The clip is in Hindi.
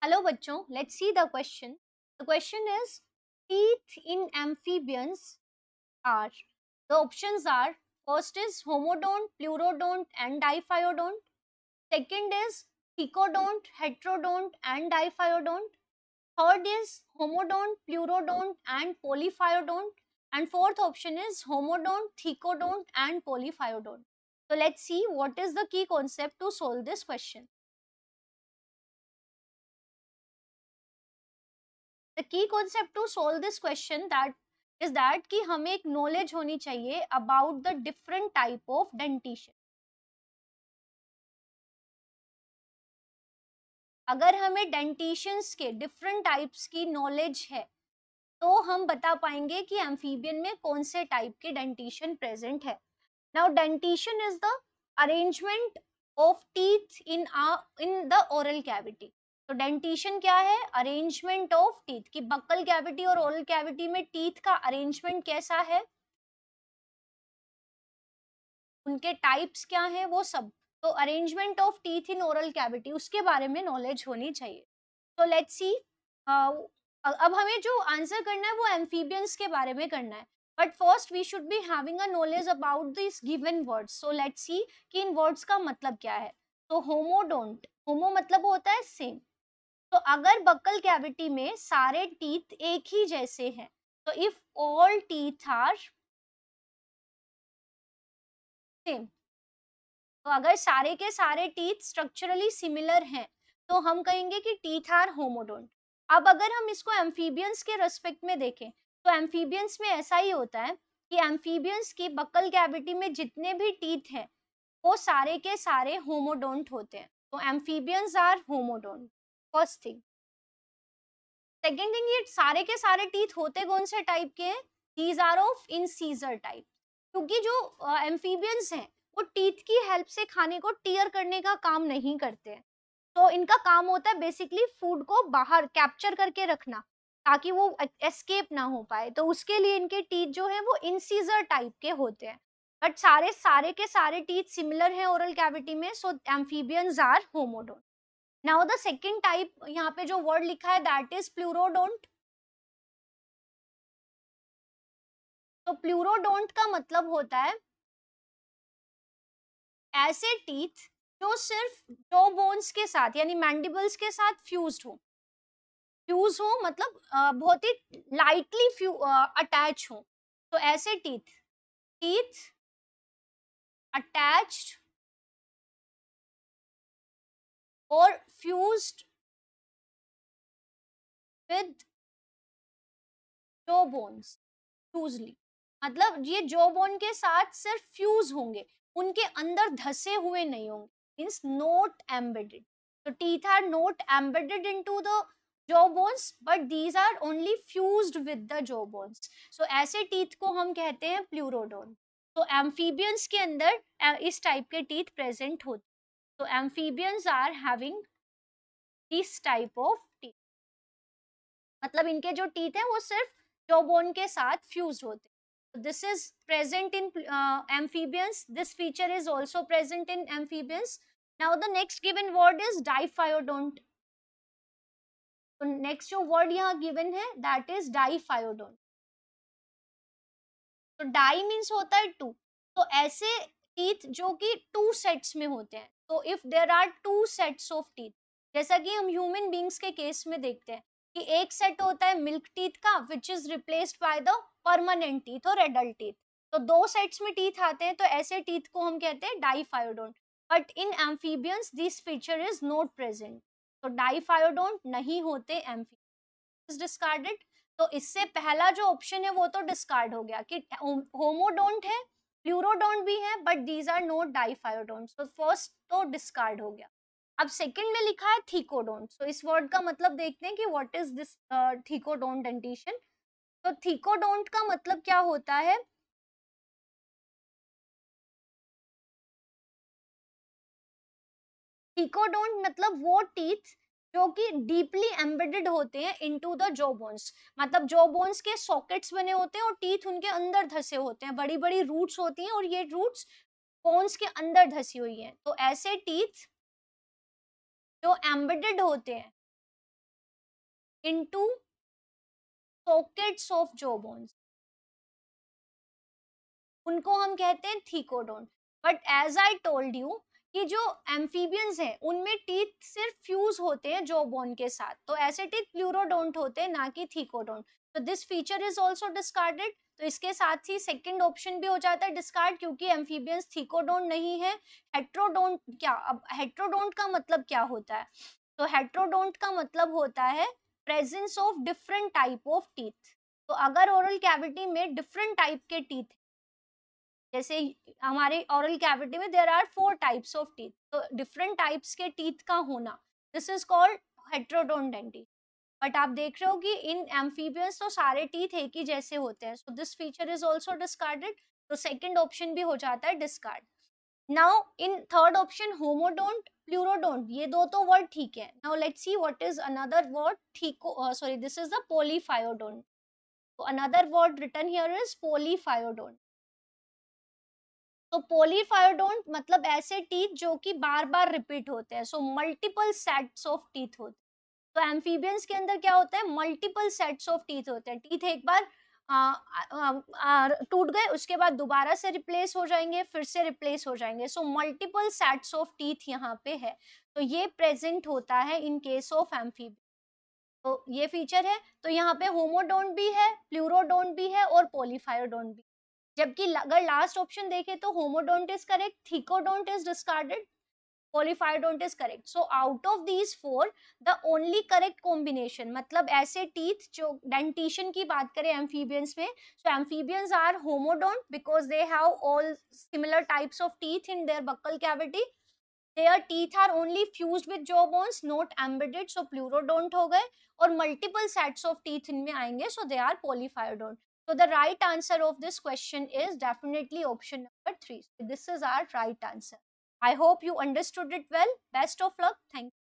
हेलो बच्चों, let's see the question. The question is teeth in amphibians are. The options are: first is homodont, pleurodont and diphyodont. Second is thecodont, heterodont and diphyodont. Third is homodont, pleurodont and polyphyodont. And fourth option is homodont, thecodont and polyphyodont. So let's see what is the key concept to solve this question. The key concept to solve this question that is that कि हमें एक knowledge होनी चाहिए about the different type of dentition. अगर हमें dentitions के different types की knowledge है तो हम बता पाएंगे कि amphibian में कौन से type के dentition present है. Now dentition is the arrangement of teeth in the oral cavity. तो डेंटिशन क्या है? Arrangement of teeth. की बक्कल कैविटी और ओरल कैविटी में टीथ का अरेंजमेंट कैसा है, उनके टाइप्स क्या हैं, वो सब. तो arrangement of teeth in oral cavity, उसके बारे में नॉलेज होनी चाहिए. तो लेट्स सी. अब हमें जो आंसर करना है वो एम्फीबियंस के बारे में करना है. But first we should be having a knowledge about this given words. So let's see कि इन वर्ड्स का मतलब क्या है. तो होमोडोंट, होमो मतलब होता है सेम. तो अगर बक्कल कैविटी में सारे टीथ एक ही जैसे हैं, तो if all teeth are same, तो अगर सारे के सारे टीथ स्ट्रक्चरली सिमिलर हैं तो हम कहेंगे कि टीथ आर होमोडोंट. अब अगर हम इसको एम्फीबियंस के रेस्पेक्ट में देखें तो एम्फीबियंस में ऐसा ही होता है कि एम्फीबियंस की बक्कल कैविटी में जितने भी टीथ हैं वो सारे के सारे होमोडोंट होते हैं. तो amphibians are homodont, first thing. Second thing, ये सारे के सारे टीथ होते कौन से टाइप के हैं? These are of incisor type. क्योंकि जो एम्फीबियंस हैं वो टीथ की हेल्प से खाने को टीयर करने का काम नहीं करते हैं. तो इनका काम होता है बेसिकली फूड को बाहर कैप्चर करके रखना ताकि वो एस्केप ना हो पाए. तो उसके लिए इनके टीथ जो है वो इंसीजर टाइप के होते हैं. बट सारे सारे के सारे टीथ सिमिलर हैं ओरल कैविटी में. So amphibians are homodont. Now the second type, यहाँ पे जो वर्ड लिखा है दैट इज प्लूरोडोंट. तो प्लूरोडोंट का मतलब होता है ऐसे टीथ जो सिर्फ जॉ बोन्स के साथ यानी मैंडिबल्स के साथ फ्यूज्ड हो. फ्यूज हो मतलब बहुत ही लाइटली अटैच हो. तो ऐसे टीथ, टीथ अटैच्ड और फ्यूज्ड विद जॉ बोन्स फ्यूजली. मतलब ये जॉ बोन के साथ सिर्फ फ्यूज होंगे, उनके अंदर धसे हुए नहीं होंगे. Means not embedded. तो teeth are not embedded into the jaw bones but these are only fused with the jaw bones. So ऐसे टीथ को हम कहते हैं प्लूरोडोन. तो एम्फीबियंस के अंदर इस टाइप के टीथ प्रेजेंट होते. तो amphibians are having this type of teeth. मतलब इनके जो टीथ हैं वो सिर्फ जॉ बोन के साथ फ्यूज्ड होते हैं. This is present in amphibians. This feature is also present in amphibians. Now the next given word is diphyodont. तो next जो word यहाँ given है that is diphyodont. तो डाई मीन्स होता है टू. तो ऐसे टीथ जो कि टू सेट्स में होते हैं. तो if there are two sets of teeth, जैसा कि हम ह्यूमन बींग्स के केस में देखते हैं कि एक सेट होता है मिल्क टीथ का which is replaced by the permanent teeth और एडल्ट टीथ. तो दो सेट्स में टीथ आते हैं, तो ऐसे टीथ को हम कहते हैं diphyodont. But in amphibians this feature is not present. तो डाइफायोडोंट नहीं होते एम्फीबियंस, डिस्कार्डेड. तो इससे पहला जो ऑप्शन है वो तो डिस्कार्ड हो गया कि होमोडोंट है, प्लूरोडोंट भी है but these are not diphyodont. तो फर्स्ट तो डिस्कार्ड हो गया. अब सेकंड में लिखा है थीकोडोंट. तो इस वर्ड का मतलब देखते हैं कि what is this thecodont dentition. तो थीकोडोंट का मतलब क्या होता है? थीकोडोंट मतलब वो टीथ जो कि डीपली एम्बेडेड होते हैं इनटू द जॉ बोन्स. मतलब जॉ बोन्स के सॉकेट्स बने होते हैं और टीथ उनके अंदर धसे होते हैं. बड़ी बड़ी रूट्स होती हैं और ये रूट्स बोन्स के अंदर धसी हुई हैं. तो ऐसे टीथ जो एम्बेडेड होते हैं into sockets of jaw bones, उनको हम कहते हैं thecodont. But as I told you कि जो एम्फीबियंस हैं उनमें टीथ सिर्फ फ्यूज होते हैं जॉ बोन के साथ, तो ऐसे टीथ प्लूरोडोंट होते हैं, ना कि थीकोडोंट। तो this feature is also discarded. तो इसके साथ ही सेकंड ऑप्शन भी हो जाता है डिस्कार्ड, क्योंकि एम्फीबियंस थीकोडोंट नहीं है। हेट्रोडोंट क्या, अब हेट्रोडोंट का मतलब क्या होता है? तो हेट्रोडोंट का मतलब होता है presence of different type of teeth. तो अगर ओरल कैविटी में डिफरेंट टाइप के टीथ, जैसे हमारे ओरल कैविटी में there are 4 types of teeth, तो डिफरेंट टाइप्स के टीथ का होना, दिस इज कॉल्ड हेट्रोडोंडेंटी। बट आप देख रहे हो कि इन एम्फीबियंस तो सारे टीथ एक ही जैसे होते हैं, so this feature is also discarded. तो सेकंड ऑप्शन भी हो जाता है discard. Now in third option homodont, pleurodont, ये दो तो वर्ड ठीक है। Now let's see what is another word, थीको sorry this is the polyphyodont. तो another word written here is polyphyodont. तो पोलीफायोडोंट मतलब ऐसे टीथ जो कि बार बार रिपीट होते हैं, so multiple sets of teeth होते हैं। तो एम्फीबियंस के अंदर क्या होता है, मल्टीपल सेट्स ऑफ टीथ होते हैं। टीथ एक बार टूट गए, उसके बाद दोबारा से रिप्लेस हो जाएंगे, फिर से रिप्लेस हो जाएंगे, so multiple sets of teeth यहाँ पे है। तो ये प्रेजेंट होता है इन केस ऑफ एम्फीबियन। तो ये फीचर है। तो यहाँ पे होमोडोंट भी है, प्लूरोडोंट भी है और पोलीफायोडोंट भी। जबकि अगर लास्ट ऑप्शन देखें तो homodont is correct, thecodont is discarded, polyphyodont is correct. So out of these four the only correct combination, मतलब ऐसे टीथ जो डेंटिशन की बात करें एम्फीबियंस में, so amphibians are homodont because they have all similar types of teeth in their buccal cavity. Their teeth are only fused with jaw bones, not embedded, so pleurodont हो गए। और multiple sets of teeth इनमें आएंगे, so they are polyphyodont. So the right answer of this question is definitely option number 3. So this is our right answer. I hope you understood it well. Best of luck. Thank you.